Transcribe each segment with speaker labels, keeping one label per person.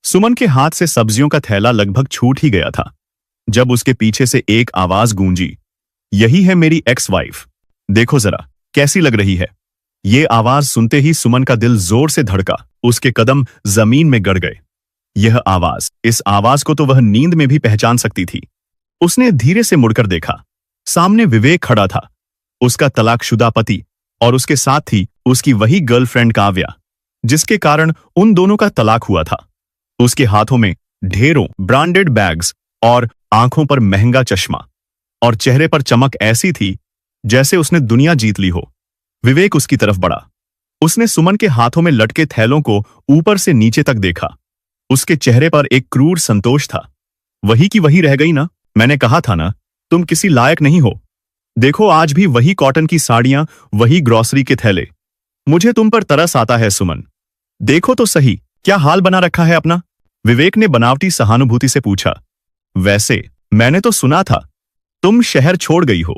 Speaker 1: सुमन के हाथ से सब्जियों का थैला लगभग छूट ही गया था जब उसके पीछे से एक आवाज गूंजी। यही है मेरी एक्स वाइफ, देखो जरा कैसी लग रही है। ये आवाज सुनते ही सुमन का दिल जोर से धड़का, उसके कदम जमीन में गड़ गए। इस आवाज को तो वह नींद में भी पहचान सकती थी। उसने धीरे से मुड़कर देखा। सामने विवेक खड़ा था, उसका तलाकशुदा पति, और उसके साथ ही उसकी वही गर्लफ्रेंड काव्या, जिसके कारण उन दोनों का तलाक हुआ था। उसके हाथों में ढेरों ब्रांडेड बैग्स और आंखों पर महंगा चश्मा, और चेहरे पर चमक ऐसी थी जैसे उसने दुनिया जीत ली हो। विवेक उसकी तरफ बढ़ा। उसने सुमन के हाथों में लटके थैलों को ऊपर से नीचे तक देखा। उसके चेहरे पर एक क्रूर संतोष था। वही की वही रह गई ना, मैंने कहा था ना तुम किसी लायक नहीं हो। देखो आज भी वही कॉटन की साड़ियां, वही ग्रॉसरी के थैले। मुझे तुम पर तरस आता है सुमन, देखो तो सही क्या हाल बना रखा है अपना। विवेक ने बनावटी सहानुभूति से पूछा। वैसे मैंने तो सुना था तुम शहर छोड़ गई हो,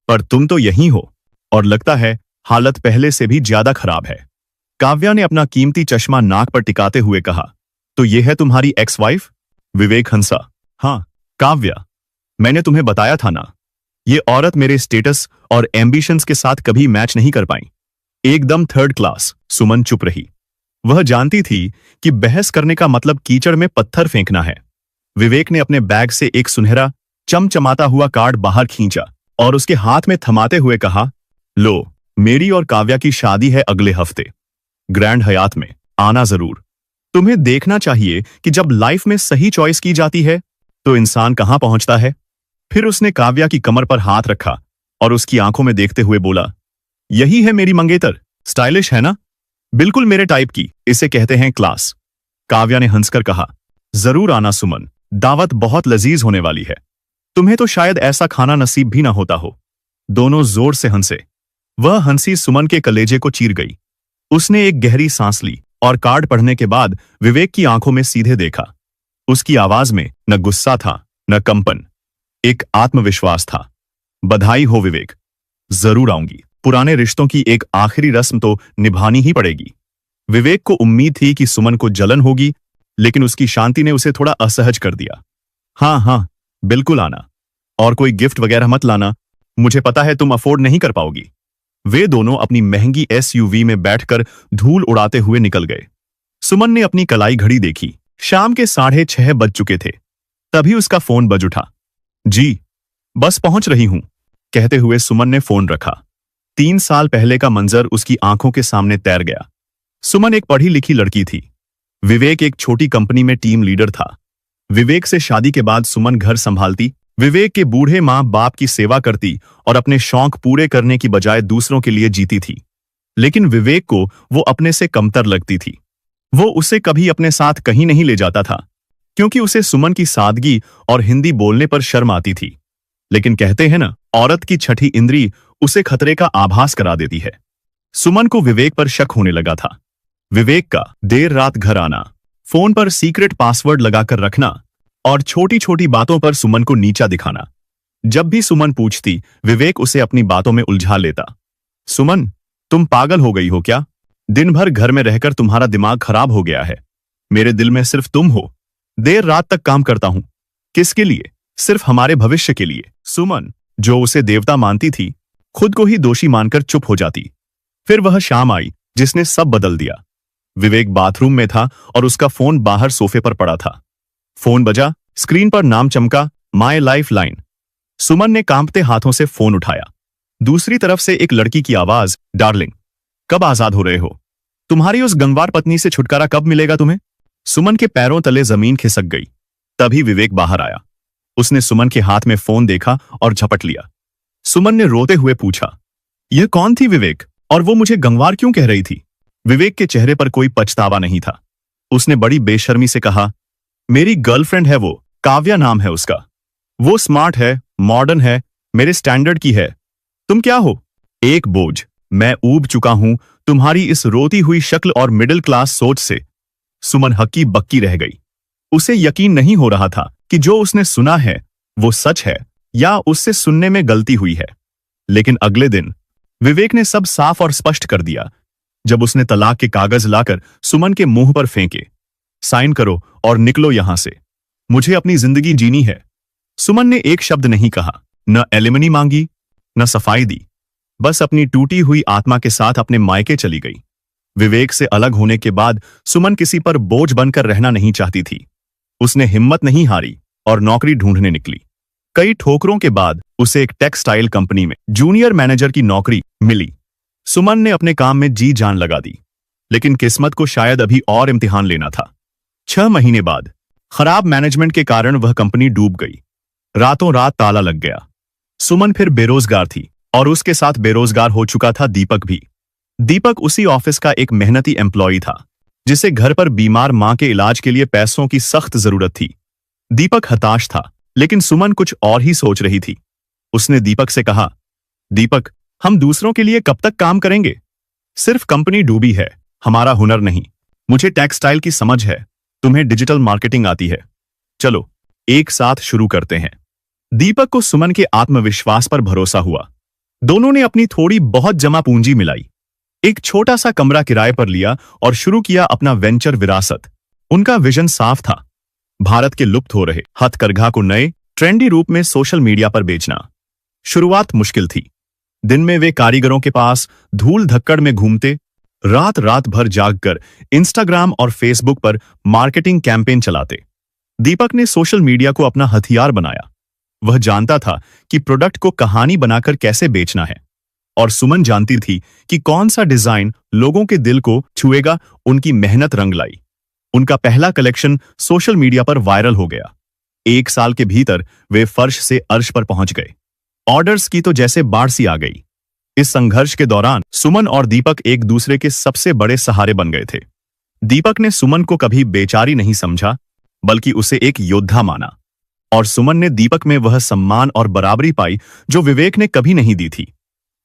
Speaker 1: पर तुम तो यहीं हो, और लगता है हालत पहले से भी ज्यादा खराब है। काव्या ने अपना कीमती चश्मा नाक पर टिकाते हुए कहा। तो ये है तुम्हारी एक्स वाइफ? विवेक हंसा। हाँ काव्या, मैंने तुम्हें बताया था ना, ये औरत मेरे स्टेटस और एम्बिशंस के साथ कभी मैच नहीं कर पाई। एकदम थर्ड क्लास। सुमन चुप रही। वह जानती थी कि बहस करने का मतलब कीचड़ में पत्थर फेंकना है। विवेक ने अपने बैग से एक सुनहरा चमचमाता हुआ कार्ड बाहर खींचा और उसके हाथ में थमाते हुए कहा, लो, मेरी और काव्या की शादी है अगले हफ्ते, ग्रैंड हयात में, आना जरूर। तुम्हें देखना चाहिए कि जब लाइफ में सही चॉइस की जाती है तो इंसान कहां पहुंचता है। फिर उसने काव्या की कमर पर हाथ रखा और उसकी आंखों में देखते हुए बोला, यही है मेरी मंगेतर, स्टाइलिश है ना, बिल्कुल मेरे टाइप की, इसे कहते हैं क्लास। काव्या ने हंसकर कहा, जरूर आना सुमन, दावत बहुत लजीज होने वाली है। तुम्हें तो शायद ऐसा खाना नसीब भी ना होता हो। दोनों जोर से हंसे। वह हंसी सुमन के कलेजे को चीर गई। उसने एक गहरी सांस ली और कार्ड पढ़ने के बाद विवेक की आंखों में सीधे देखा। उसकी आवाज में न गुस्सा था न कंपन, एक आत्मविश्वास था। बधाई हो विवेक, जरूर आऊंगी। पुराने रिश्तों की एक आखिरी रस्म तो निभानी ही पड़ेगी। विवेक को उम्मीद थी कि सुमन को जलन होगी, लेकिन उसकी शांति ने उसे थोड़ा असहज कर दिया। हाँ हाँ बिल्कुल आना, और कोई गिफ्ट वगैरह मत लाना, मुझे पता है तुम अफोर्ड नहीं कर पाओगी। वे दोनों अपनी महंगी एसयूवी में बैठकर धूल उड़ाते हुए निकल गए। सुमन ने अपनी कलाई घड़ी देखी। शाम के 6:30 बज चुके थे। तभी उसका फोन बज उठा। जी, बस पहुंच रही हूं, कहते हुए सुमन ने फोन रखा। 3 साल पहले का मंजर उसकी आंखों के सामने तैर गया। सुमन एक पढ़ी लिखी लड़की थी। विवेक एक छोटी कंपनी में टीम लीडर था। विवेक से शादी के बाद सुमन घर संभालती, विवेक के बूढ़े माँ बाप की सेवा करती और अपने शौक पूरे करने की बजाय दूसरों के लिए जीती थी। लेकिन विवेक को वो अपने से कमतर लगती थी। वो उसे कभी अपने साथ कहीं नहीं ले जाता था, क्योंकि उसे सुमन की सादगी और हिंदी बोलने पर शर्म आती थी। लेकिन कहते हैं ना, औरत की छठी इंद्री उसे खतरे का आभास करा देती है। सुमन को विवेक पर शक होने लगा था। विवेक का देर रात घर आना, फोन पर सीक्रेट पासवर्ड लगाकर रखना और छोटी छोटी बातों पर सुमन को नीचा दिखाना। जब भी सुमन पूछती, विवेक उसे अपनी बातों में उलझा लेता। सुमन, तुम पागल हो गई हो क्या? दिन भर घर में रहकर तुम्हारा दिमाग खराब हो गया है। मेरे दिल में सिर्फ तुम हो। देर रात तक काम करता हूं। किसके लिए? सिर्फ हमारे भविष्य के लिए। सुमन, जो उसे देवता मानती थी, खुद को ही दोषी मानकर चुप हो जाती। फिर वह शाम आई जिसने सब बदल दिया। विवेक बाथरूम में था और उसका फोन बाहर सोफे पर पड़ा था। फोन बजा, स्क्रीन पर नाम चमका, माय लाइफ लाइन। सुमन ने कांपते हाथों से फोन उठाया। दूसरी तरफ से एक लड़की की आवाज, डार्लिंग, कब आजाद हो रहे हो? तुम्हारी उस गंवार पत्नी से छुटकारा कब मिलेगा तुम्हें? सुमन के पैरों तले जमीन खिसक गई। तभी विवेक बाहर आया। उसने सुमन के हाथ में फोन देखा और झपट लिया। सुमन ने रोते हुए पूछा, यह कौन थी विवेक, और वो मुझे गंवार क्यों कह रही थी? विवेक के चेहरे पर कोई पछतावा नहीं था। उसने बड़ी बेशर्मी से कहा, मेरी गर्लफ्रेंड है वो, काव्या नाम है उसका। वो स्मार्ट है, मॉडर्न है, मेरे स्टैंडर्ड की है। तुम क्या हो? एक बोझ। मैं ऊब चुका हूं तुम्हारी इस रोती हुई शक्ल और मिडिल क्लास सोच से। सुमन हक्की बक्की रह गई। उसे यकीन नहीं हो रहा था कि जो उसने सुना है वो सच है या उससे सुनने में गलती हुई है। लेकिन अगले दिन विवेक ने सब साफ और स्पष्ट कर दिया। जब उसने तलाक के कागज लाकर सुमन के मुंह पर फेंके, साइन करो और निकलो यहां से। मुझे अपनी जिंदगी जीनी है। सुमन ने एक शब्द नहीं कहा, न एलिमनी मांगी, न सफाई दी, बस अपनी टूटी हुई आत्मा के साथ अपने मायके चली गई। विवेक से अलग होने के बाद सुमन किसी पर बोझ बनकर रहना नहीं चाहती थी। उसने हिम्मत नहीं हारी और नौकरी ढूंढने निकली। कई ठोकरों के बाद उसे एक टेक्सटाइल कंपनी में जूनियर मैनेजर की नौकरी मिली। सुमन ने अपने काम में जी जान लगा दी, लेकिन किस्मत को शायद अभी और इम्तिहान लेना था। 6 महीने बाद खराब मैनेजमेंट के कारण वह कंपनी डूब गई। रातों रात ताला लग गया। सुमन फिर बेरोजगार थी और उसके साथ बेरोजगार हो चुका था दीपक भी। दीपक उसी ऑफिस का एक मेहनती एम्प्लॉय था, जिसे घर पर बीमार मां के इलाज के लिए पैसों की सख्त जरूरत थी। दीपक हताश था, लेकिन सुमन कुछ और ही सोच रही थी। उसने दीपक से कहा, दीपक, हम दूसरों के लिए कब तक काम करेंगे? सिर्फ कंपनी डूबी है, हमारा हुनर नहीं। मुझे टेक्सटाइल की समझ है, तुम्हें डिजिटल मार्केटिंग आती है। चलो एक साथ शुरू करते हैं। दीपक को सुमन के आत्मविश्वास पर भरोसा हुआ। दोनों ने अपनी थोड़ी बहुत जमा पूंजी मिलाई, एक छोटा सा कमरा किराए पर लिया और शुरू किया अपना वेंचर विरासत। उनका विजन साफ था, भारत के लुप्त हो रहे हथकरघा को नए ट्रेंडी रूप में सोशल मीडिया पर बेचना। शुरुआत मुश्किल थी। दिन में वे कारीगरों के पास धूल धक्कड़ में घूमते, रात रात भर जागकर इंस्टाग्राम और फेसबुक पर मार्केटिंग कैंपेन चलाते। दीपक ने सोशल मीडिया को अपना हथियार बनाया। वह जानता था कि प्रोडक्ट को कहानी बनाकर कैसे बेचना है, और सुमन जानती थी कि कौन सा डिजाइन लोगों के दिल को छुएगा। उनकी मेहनत रंग लाई। उनका पहला कलेक्शन सोशल मीडिया पर वायरल हो गया। 1 साल के भीतर वे फर्श से अर्श पर पहुंच गए। ऑर्डर्स की तो जैसे बाढ़ सी आ गई। इस संघर्ष के दौरान सुमन और दीपक एक दूसरे के सबसे बड़े सहारे बन गए थे। दीपक ने सुमन को कभी बेचारी नहीं समझा, बल्कि उसे एक योद्धा माना, और सुमन ने दीपक में वह सम्मान और बराबरी पाई जो विवेक ने कभी नहीं दी थी।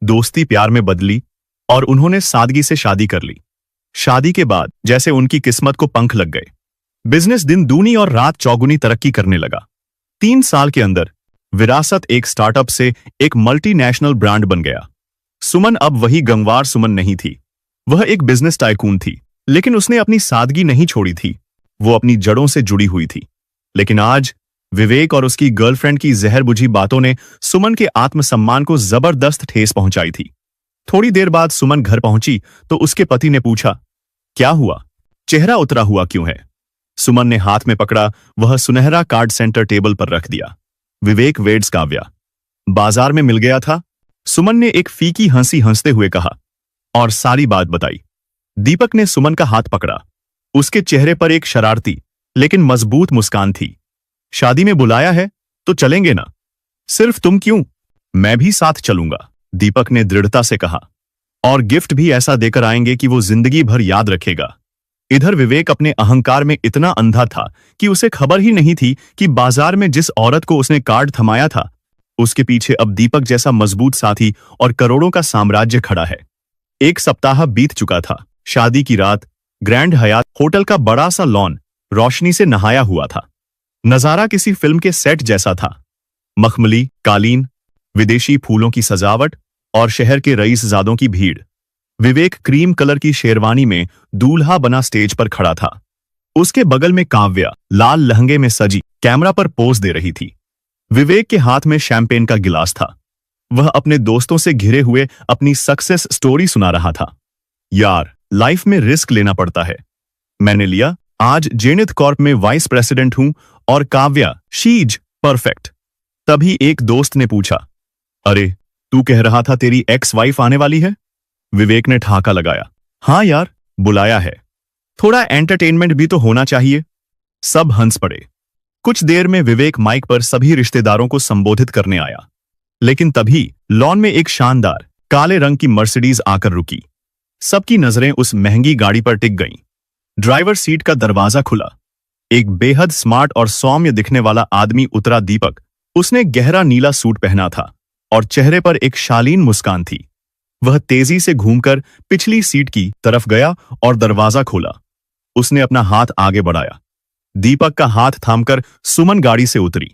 Speaker 1: दोस्ती प्यार में बदली और उन्होंने सादगी से शादी कर ली। शादी के बाद जैसे उनकी किस्मत को पंख लग गए। बिजनेस दिन दूनी और रात चौगुनी तरक्की करने लगा। 3 साल के अंदर विरासत एक स्टार्टअप से एक मल्टीनेशनल ब्रांड बन गया। सुमन अब वही गंवार सुमन नहीं थी। वह एक बिजनेस टाइकून थी, लेकिन उसने अपनी सादगी नहीं छोड़ी थी। वो अपनी जड़ों से जुड़ी हुई थी। लेकिन आज विवेक और उसकी गर्लफ्रेंड की जहर बुझी बातों ने सुमन के आत्मसम्मान को जबरदस्त ठेस पहुंचाई थी। थोड़ी देर बाद सुमन घर पहुंची तो उसके पति ने पूछा, क्या हुआ? चेहरा उतरा हुआ क्यों है? सुमन ने हाथ में पकड़ा वह सुनहरा कार्ड सेंटर टेबल पर रख दिया। विवेक वेड्स काव्या बाजार में मिल गया था। सुमन ने एक फीकी हंसी हंसते हुए कहा और सारी बात बताई। दीपक ने सुमन का हाथ पकड़ा। उसके चेहरे पर एक शरारती लेकिन मजबूत मुस्कान थी। शादी में बुलाया है तो चलेंगे ना? सिर्फ तुम क्यों, मैं भी साथ चलूंगा, दीपक ने दृढ़ता से कहा। और गिफ्ट भी ऐसा देकर आएंगे कि वो जिंदगी भर याद रखेगा। इधर विवेक अपने अहंकार में इतना अंधा था कि उसे खबर ही नहीं थी कि बाजार में जिस औरत को उसने कार्ड थमाया था, उसके पीछे अब दीपक जैसा मजबूत साथी और करोड़ों का साम्राज्य खड़ा है। 1 सप्ताह बीत चुका था। शादी की रात ग्रैंड हयात होटल का बड़ा सा लॉन रोशनी से नहाया हुआ था। नजारा किसी फिल्म के सेट जैसा था। मखमली कालीन, विदेशी फूलों की सजावट और शहर के रईसजादों की भीड़। विवेक क्रीम कलर की शेरवानी में दूल्हा बना स्टेज पर खड़ा था। उसके बगल में काव्या लाल लहंगे में सजी कैमरा पर पोज दे रही थी। विवेक के हाथ में शैंपेन का गिलास था। वह अपने दोस्तों से घिरे हुए अपनी सक्सेस स्टोरी सुना रहा था। यार, लाइफ में रिस्क लेना पड़ता है। मैंने लिया, आज जेनिथ कॉर्प में वाइस प्रेसिडेंट हूं और काव्या शीज परफेक्ट। तभी एक दोस्त ने पूछा, अरे तू कह रहा था तेरी एक्स वाइफ आने वाली है? विवेक ने ठहाका लगाया। हाँ यार, बुलाया है। थोड़ा एंटरटेनमेंट भी तो होना चाहिए। सब हंस पड़े। कुछ देर में विवेक माइक पर सभी रिश्तेदारों को संबोधित करने आया, लेकिन तभी लॉन में एक शानदार काले रंग की मर्सिडीज आकर रुकी। सबकी नजरें उस महंगी गाड़ी पर टिक गईं। ड्राइवर सीट का दरवाजा खुला। एक बेहद स्मार्ट और सौम्य दिखने वाला आदमी उतरा। दीपक। उसने गहरा नीला सूट पहना था और चेहरे पर एक शालीन मुस्कान थी। वह तेजी से घूमकर पिछली सीट की तरफ गया और दरवाजा खोला। उसने अपना हाथ आगे बढ़ाया। दीपक का हाथ थामकर सुमन गाड़ी से उतरी।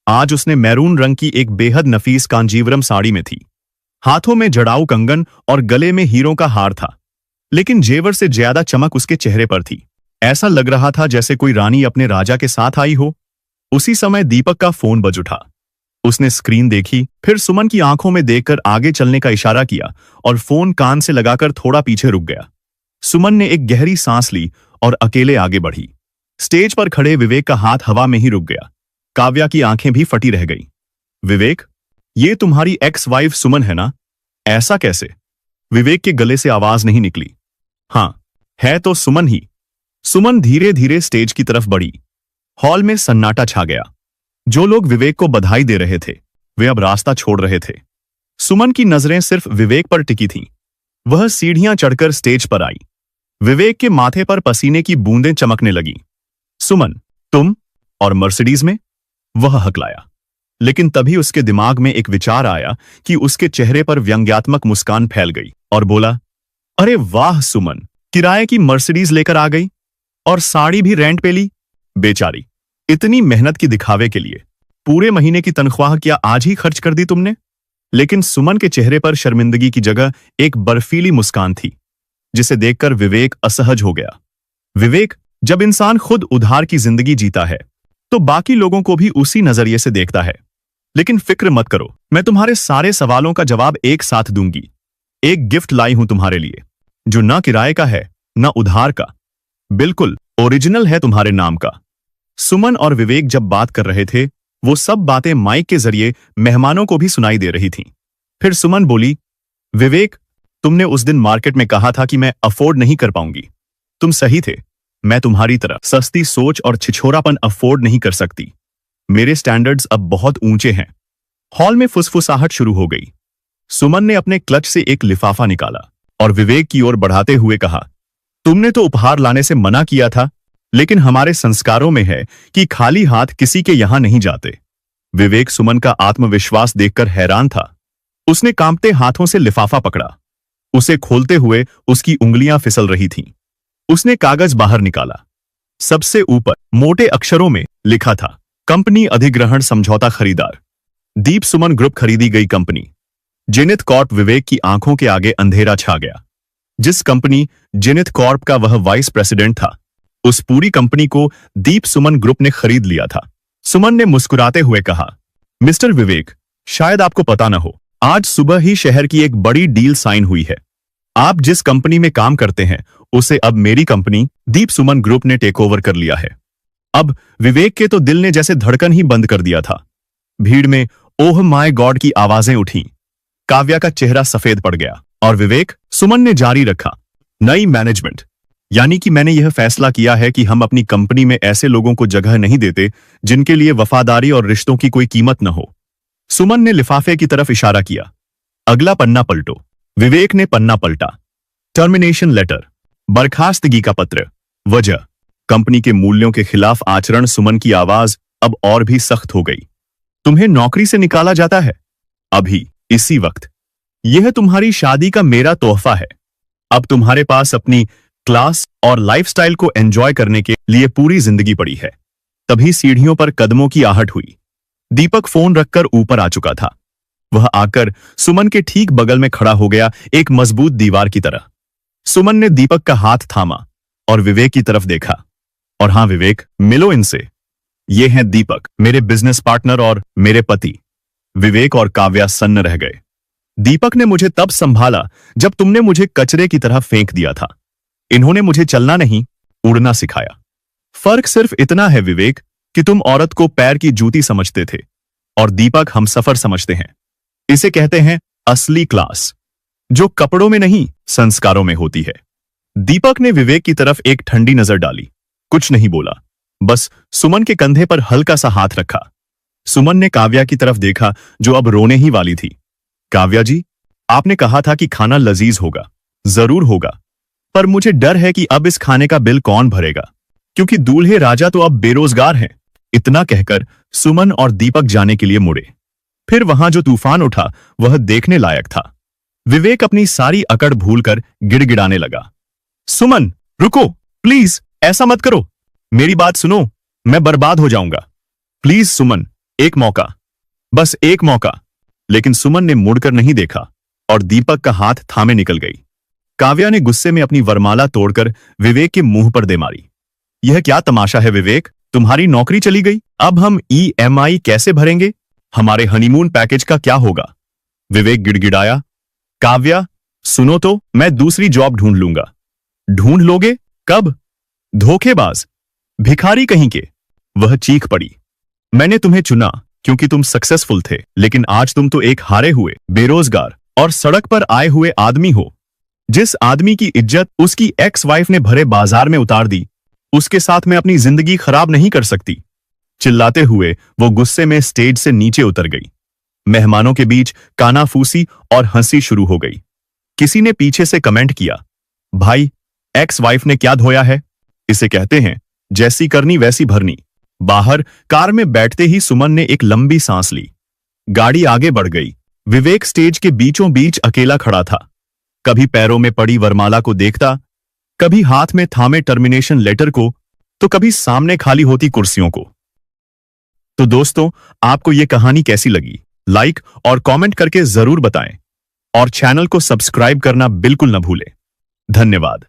Speaker 1: आज उसने मैरून रंग की एक बेहद नफीस कांजीवरम साड़ी में थी। हाथों में जड़ाऊ कंगन और गले में हीरों का हार था, लेकिन जेवर से ज्यादा चमक उसके चेहरे पर थी। ऐसा लग रहा था जैसे कोई रानी अपने राजा के साथ आई हो। उसी समय दीपक का फोन बज उठा। उसने स्क्रीन देखी, फिर सुमन की आंखों में देखकर आगे चलने का इशारा किया और फोन कान से लगाकर थोड़ा पीछे रुक गया। सुमन ने एक गहरी सांस ली और अकेले आगे बढ़ी। स्टेज पर खड़े विवेक का हाथ हवा में ही रुक गया। काव्या की आंखें भी फटी रह गईं। विवेक, ये तुम्हारी एक्स वाइफ सुमन है ना? ऐसा कैसे? विवेक के गले से आवाज नहीं निकली। हाँ, है तो सुमन ही। सुमन धीरे धीरे स्टेज की तरफ बढ़ी। हॉल में सन्नाटा छा गया। जो लोग विवेक को बधाई दे रहे थे वे अब रास्ता छोड़ रहे थे। सुमन की नजरें सिर्फ विवेक पर टिकी थीं। वह सीढ़ियां चढ़कर स्टेज पर आई। विवेक के माथे पर पसीने की बूंदें चमकने लगीं। सुमन, तुम और मर्सिडीज में? वह हकलाया, लेकिन तभी उसके दिमाग में एक विचार आया कि उसके चेहरे पर व्यंग्यात्मक मुस्कान फैल गई और बोला, अरे वाह सुमन, किराए की मर्सिडीज लेकर आ गई और साड़ी भी रेंट पे ली। बेचारी, इतनी मेहनत की दिखावे के लिए पूरे महीने की तनख्वाह क्या आज ही खर्च कर दी तुमने? लेकिन सुमन के चेहरे पर शर्मिंदगी की जगह एक बर्फीली मुस्कान थी, जिसे देखकर विवेक असहज हो गया। विवेक, जब इंसान खुद उधार की जिंदगी जीता है तो बाकी लोगों को भी उसी नजरिए से देखता है। लेकिन फिक्र मत करो, मैं तुम्हारे सारे सवालों का जवाब एक साथ दूंगी। एक गिफ्ट लाई हूं तुम्हारे लिए, जो ना किराए का है ना उधार का, बिल्कुल ओरिजिनल है तुम्हारे नाम का। सुमन और विवेक जब बात कर रहे थे वो सब बातें माइक के जरिए मेहमानों को भी सुनाई दे रही थीं। फिर सुमन बोली, विवेक, तुमने उस दिन मार्केट में कहा था कि मैं अफोर्ड नहीं कर पाऊंगी। तुम सही थे। मैं तुम्हारी तरह सस्ती सोच और छिछोरापन अफोर्ड नहीं कर सकती। मेरे स्टैंडर्ड्स अब बहुत ऊंचे हैं। हॉल में फुसफुसाहट शुरू हो गई। सुमन ने अपने क्लच से एक लिफाफा निकाला और विवेक की ओर बढ़ाते हुए कहा, तुमने तो उपहार लाने से मना किया था, लेकिन हमारे संस्कारों में है कि खाली हाथ किसी के यहां नहीं जाते। विवेक सुमन का आत्मविश्वास देखकर हैरान था। उसने कांपते हाथों से लिफाफा पकड़ा। उसे खोलते हुए उसकी उंगलियां फिसल रही थीं। उसने कागज बाहर निकाला। सबसे ऊपर मोटे अक्षरों में लिखा था, कंपनी अधिग्रहण समझौता खरीदार दीप सुमन ग्रुप खरीदी गई कंपनी जिनित कॉर्प। विवेक की आंखों के आगे अंधेरा छा गया। जिस कंपनी जिनित कॉर्प का वह वाइस प्रेसिडेंट था, उस पूरी कंपनी को दीप सुमन ग्रुप ने खरीद लिया था। सुमन ने मुस्कुराते हुए कहा, मिस्टर विवेक, शायद आपको पता न हो, आज सुबह ही शहर की एक बड़ी डील साइन हुई है। आप जिस कंपनी में काम करते हैं उसे अब मेरी कंपनी दीप सुमन ग्रुप ने टेक ओवर कर लिया है। अब विवेक के तो दिल ने जैसे धड़कन ही बंद कर दिया था। भीड़ में ओह माय गॉड की आवाजें उठीं। काव्या का चेहरा सफेद पड़ गया और विवेक, सुमन ने जारी रखा, नई मैनेजमेंट, यानी कि मैंने यह फैसला किया है कि हम अपनी कंपनी में ऐसे लोगों को जगह नहीं देते जिनके लिए वफादारी और रिश्तों की कोई कीमत न हो। सुमन ने लिफाफे की तरफ इशारा किया। अगला पन्ना पलटो। विवेक ने पन्ना पलटा। टर्मिनेशन लेटर, बर्खास्तगी का पत्र। वजह, कंपनी के मूल्यों के खिलाफ आचरण। सुमन की आवाज अब और भी सख्त हो गई। तुम्हें नौकरी से निकाला जाता है, अभी इसी वक्त। यह तुम्हारी शादी का मेरा तोहफा है। अब तुम्हारे पास अपनी क्लास और लाइफस्टाइल को एंजॉय करने के लिए पूरी जिंदगी पड़ी है। तभी सीढ़ियों पर कदमों की आहट हुई। दीपक फोन रखकर ऊपर आ चुका था। वह आकर सुमन के ठीक बगल में खड़ा हो गया, एक मजबूत दीवार की तरह। सुमन ने दीपक का हाथ थामा और विवेक की तरफ देखा। और हां विवेक, मिलो इनसे। ये हैं दीपक, मेरे बिजनेस पार्टनर और मेरे पति। विवेक और काव्या सन्न रह गए। दीपक ने मुझे तब संभाला जब तुमने मुझे कचरे की तरह फेंक दिया था। इन्होंने मुझे चलना नहीं, उड़ना सिखाया। फर्क सिर्फ इतना है विवेक कि तुम औरत को पैर की जूती समझते थे और दीपक हम सफर समझते हैं। इसे कहते हैं असली क्लास, जो कपड़ों में नहीं संस्कारों में होती है। दीपक ने विवेक की तरफ एक ठंडी नजर डाली, कुछ नहीं बोला, बस सुमन के कंधे पर हल्का सा हाथ रखा। सुमन ने काव्या की तरफ देखा जो अब रोने ही वाली थी। काव्या जी, आपने कहा था कि खाना लजीज होगा। जरूर होगा, पर मुझे डर है कि अब इस खाने का बिल कौन भरेगा, क्योंकि दूल्हे राजा तो अब बेरोजगार हैं। इतना कहकर सुमन और दीपक जाने के लिए मुड़े। फिर वहां जो तूफान उठा वह देखने लायक था। विवेक अपनी सारी अकड़ भूलकर गिड़गिड़ाने लगा। सुमन, रुको प्लीज, ऐसा मत करो, मेरी बात सुनो, मैं बर्बाद हो जाऊंगा। प्लीज सुमन, एक मौका, बस एक मौका। लेकिन सुमन ने मुड़कर नहीं देखा और दीपक का हाथ थामे निकल गई। काव्या ने गुस्से में अपनी वरमाला तोड़कर विवेक के मुंह पर दे मारी। यह क्या तमाशा है विवेक, तुम्हारी नौकरी चली गई, अब हम ईएमआई कैसे भरेंगे, हमारे हनीमून पैकेज का क्या होगा। विवेक गिड़गिड़ाया। काव्या सुनो तो, मैं दूसरी जॉब ढूंढ लूंगा। ढूंढ लोगे? कब? धोखेबाज, भिखारी कहीं के, वह चीख पड़ी। मैंने तुम्हें चुना क्योंकि तुम सक्सेसफुल थे, लेकिन आज तुम तो एक हारे हुए, बेरोजगार और सड़क पर आए हुए आदमी हो। जिस आदमी की इज्जत उसकी एक्स वाइफ ने भरे बाजार में उतार दी, उसके साथ मैं अपनी जिंदगी खराब नहीं कर सकती। चिल्लाते हुए वो गुस्से में स्टेज से नीचे उतर गई। मेहमानों के बीच कानाफूसी और हंसी शुरू हो गई। किसी ने पीछे से कमेंट किया, भाई एक्स वाइफ ने क्या धोया है, इसे कहते हैं जैसी करनी वैसी भरनी। बाहर कार में बैठते ही सुमन ने एक लंबी सांस ली। गाड़ी आगे बढ़ गई। विवेक स्टेज के बीचों बीच अकेला खड़ा था। कभी पैरों में पड़ी वरमाला को देखता, कभी हाथ में थामे टर्मिनेशन लेटर को, तो कभी सामने खाली होती कुर्सियों को। तो दोस्तों, आपको यह कहानी कैसी लगी, लाइक और कमेंट करके जरूर बताएं और चैनल को सब्सक्राइब करना बिल्कुल न भूलें। धन्यवाद।